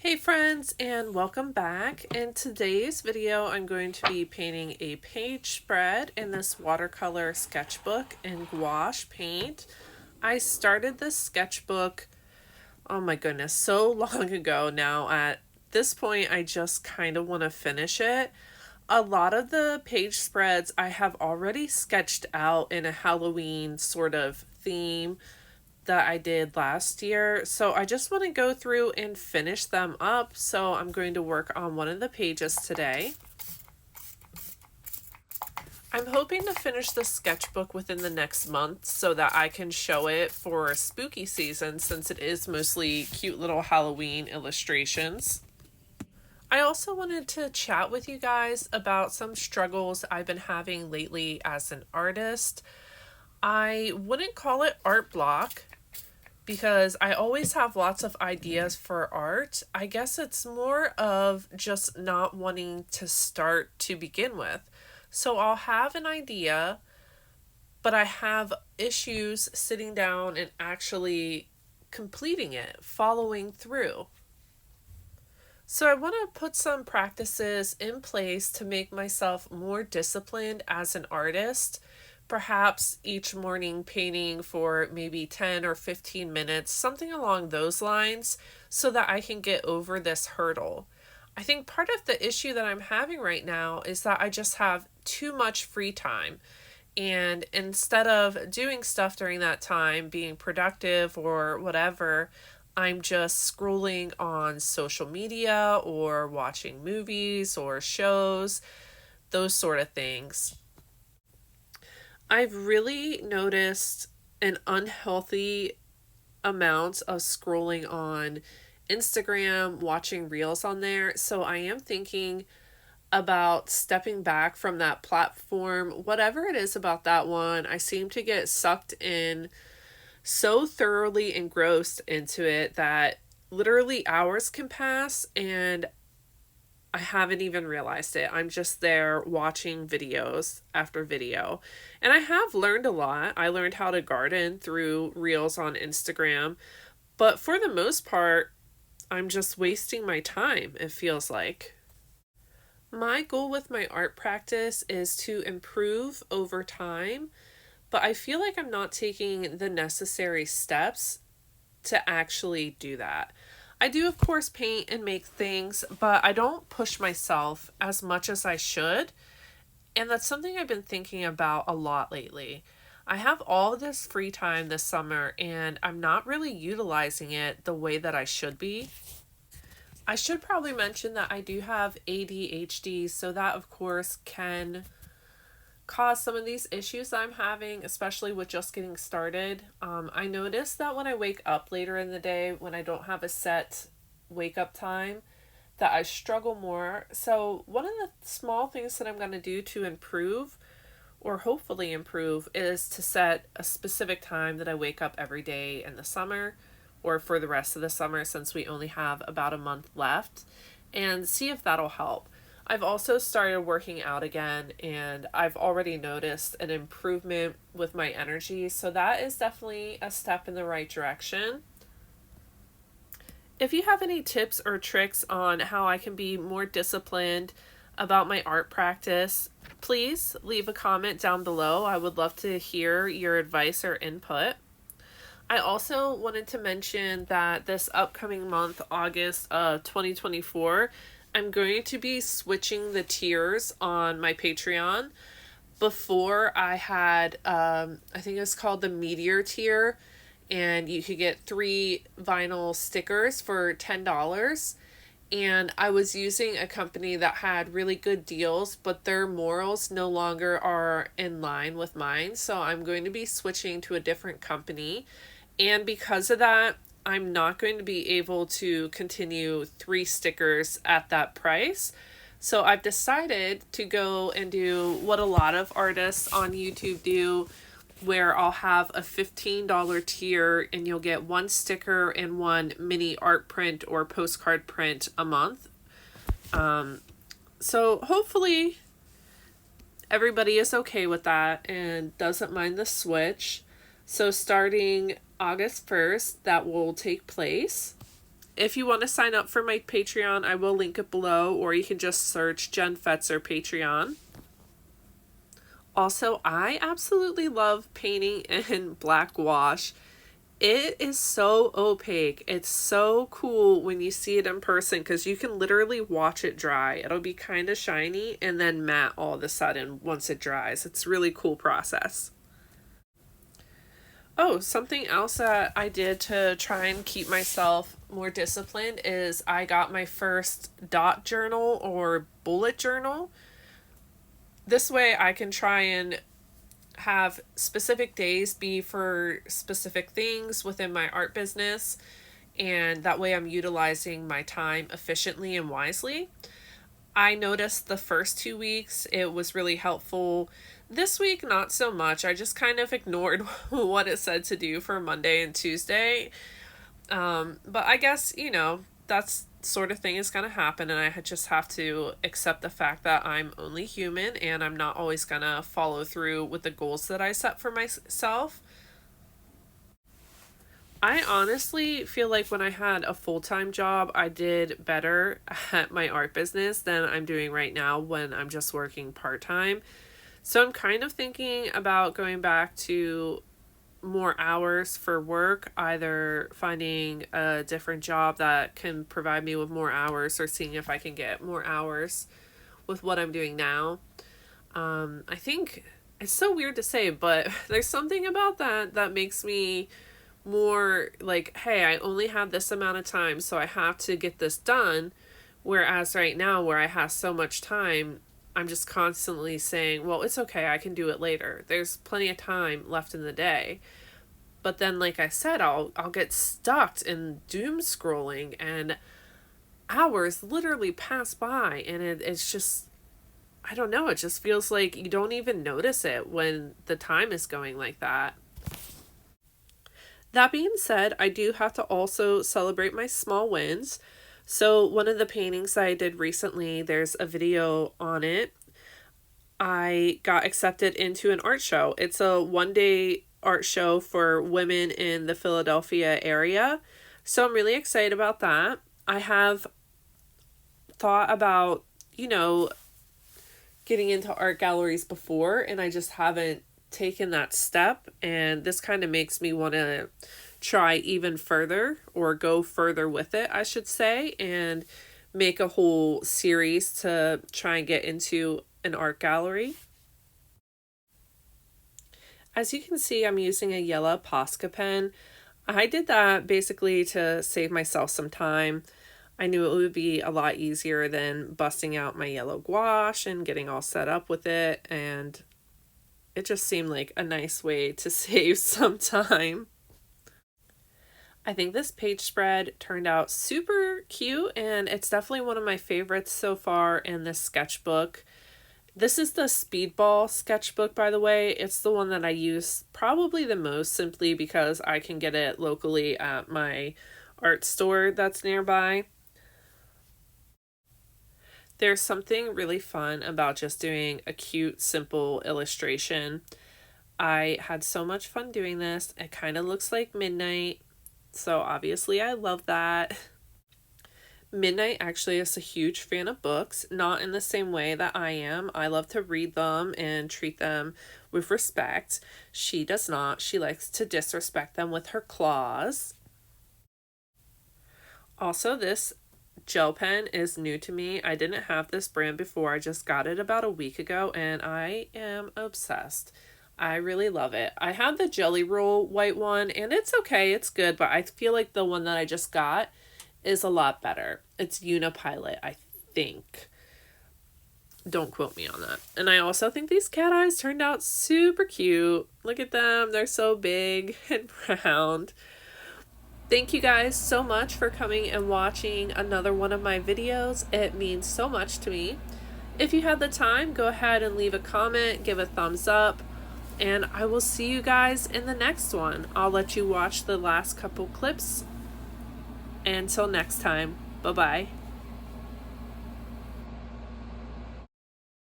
Hey friends, and welcome back. In today's video I'm going to be painting a page spread in this watercolor sketchbook in gouache paint. I started this sketchbook, oh my goodness, so long ago now. At this point I just kind of want to finish it. A lot of the page spreads I have already sketched out in a Halloween sort of theme that I did last year. So I just want to go through and finish them up. So I'm going to work on one of the pages today. I'm hoping to finish the sketchbook within the next month so that I can show it for spooky season, since it is mostly cute little Halloween illustrations. I also wanted to chat with you guys about some struggles I've been having lately as an artist. I wouldn't call it art block, because I always have lots of ideas for art. I guess it's more of just not wanting to start to begin with. So I'll have an idea, but I have issues sitting down and actually completing it, following through. So I want to put some practices in place to make myself more disciplined as an artist. Perhaps each morning painting for maybe 10 or 15 minutes, something along those lines, so that I can get over this hurdle. I think part of the issue that I'm having right now is that I just have too much free time. And instead of doing stuff during that time, being productive or whatever, I'm just scrolling on social media or watching movies or shows, those sort of things. I've really noticed an unhealthy amount of scrolling on Instagram, watching reels on there. So I am thinking about stepping back from that platform. Whatever it is about that one, I seem to get sucked in so thoroughly engrossed into it that literally hours can pass and I haven't even realized it. I'm just there watching videos after video. And I have learned a lot. I learned how to garden through reels on Instagram. But for the most part, I'm just wasting my time, it feels like. My goal with my art practice is to improve over time, but I feel like I'm not taking the necessary steps to actually do that. I do, of course, paint and make things, but I don't push myself as much as I should. And that's something I've been thinking about a lot lately. I have all this free time this summer, and I'm not really utilizing it the way that I should be. I should probably mention that I do have ADHD, so that, of course, can cause some of these issues I'm having, especially with just getting started. I noticed that when I wake up later in the day, when I don't have a set wake up time, that I struggle more. So one of the small things that I'm going to do to improve, or hopefully improve, is to set a specific time that I wake up every day in the summer, or for the rest of the summer, since we only have about a month left, and see if that'll help. I've also started working out again, and I've already noticed an improvement with my energy, so that is definitely a step in the right direction. If you have any tips or tricks on how I can be more disciplined about my art practice, please leave a comment down below. I would love to hear your advice or input. I also wanted to mention that this upcoming month, August of 2024, I'm going to be switching the tiers on my Patreon. Before I had, I think it's called the Meteor tier, and you could get 3 vinyl stickers for $10. And I was using a company that had really good deals, but their morals no longer are in line with mine. So I'm going to be switching to a different company. And because of that, I'm not going to be able to continue 3 stickers at that price. So I've decided to go and do what a lot of artists on YouTube do, where I'll have a $15 tier and you'll get 1 sticker and 1 mini art print or postcard print a month. So hopefully everybody is okay with that and doesn't mind the switch. So starting August 1st, that will take place. If you want to sign up for my Patreon, I will link it below, or you can just search Jen Fetzer Patreon. Also, I absolutely love painting in black wash. It is so opaque. It's so cool when you see it in person because you can literally watch it dry. It'll be kind of shiny and then matte all of a sudden once it dries. It's a really cool process. Oh, something else that I did to try and keep myself more disciplined is I got my first dot journal or bullet journal. This way I can try and have specific days be for specific things within my art business, and that way I'm utilizing my time efficiently and wisely. I noticed the first 2 weeks it was really helpful. This week, not so much. I just kind of ignored what it said to do for Monday and Tuesday. But I guess, that's sort of thing is going to happen, and I just have to accept the fact that I'm only human and I'm not always going to follow through with the goals that I set for myself. I honestly feel like when I had a full-time job, I did better at my art business than I'm doing right now when I'm just working part-time. So I'm kind of thinking about going back to more hours for work, either finding a different job that can provide me with more hours or seeing if I can get more hours with what I'm doing now. I think it's so weird to say, but there's something about that makes me more like, hey, I only have this amount of time, so I have to get this done. Whereas right now, where I have so much time, I'm just constantly saying, well, it's okay, I can do it later. There's plenty of time left in the day. But then, like I said, I'll get stuck in doom scrolling and hours literally pass by, and it's just, I don't know, it just feels like you don't even notice it when the time is going like that. That being said, I do have to also celebrate my small wins. So one of the paintings I did recently, there's a video on it. I got accepted into an art show. It's a one-day art show for women in the Philadelphia area. So I'm really excited about that. I have thought about, getting into art galleries before, and I just haven't taken that step. And this kind of makes me want to try even further, or go further with it, I should say, and make a whole series to try and get into an art gallery. As you can see, I'm using a yellow Posca pen. I did that basically to save myself some time. I knew it would be a lot easier than busting out my yellow gouache and getting all set up with it, and it just seemed like a nice way to save some time. I think this page spread turned out super cute, and it's definitely one of my favorites so far in this sketchbook. This is the Speedball sketchbook, by the way. It's the one that I use probably the most, simply because I can get it locally at my art store that's nearby. There's something really fun about just doing a cute, simple illustration. I had so much fun doing this. It kind of looks like midnight, so obviously I love that. Midnight actually is a huge fan of books, not in the same way that I am. I love to read them and treat them with respect. She does not. She likes to disrespect them with her claws. Also, this gel pen is new to me. I didn't have this brand before. I just got it about a week ago, and I am obsessed. I really love it. I have the Jelly Roll white one, and it's okay. It's good, but I feel like the one that I just got is a lot better. It's Unipilot, I think. Don't quote me on that. And I also think these cat eyes turned out super cute. Look at them. They're so big and round. Thank you guys so much for coming and watching another one of my videos. It means so much to me. If you had the time, go ahead and leave a comment, give a thumbs up, and I will see you guys in the next one. I'll let you watch the last couple clips. Until next time, bye-bye.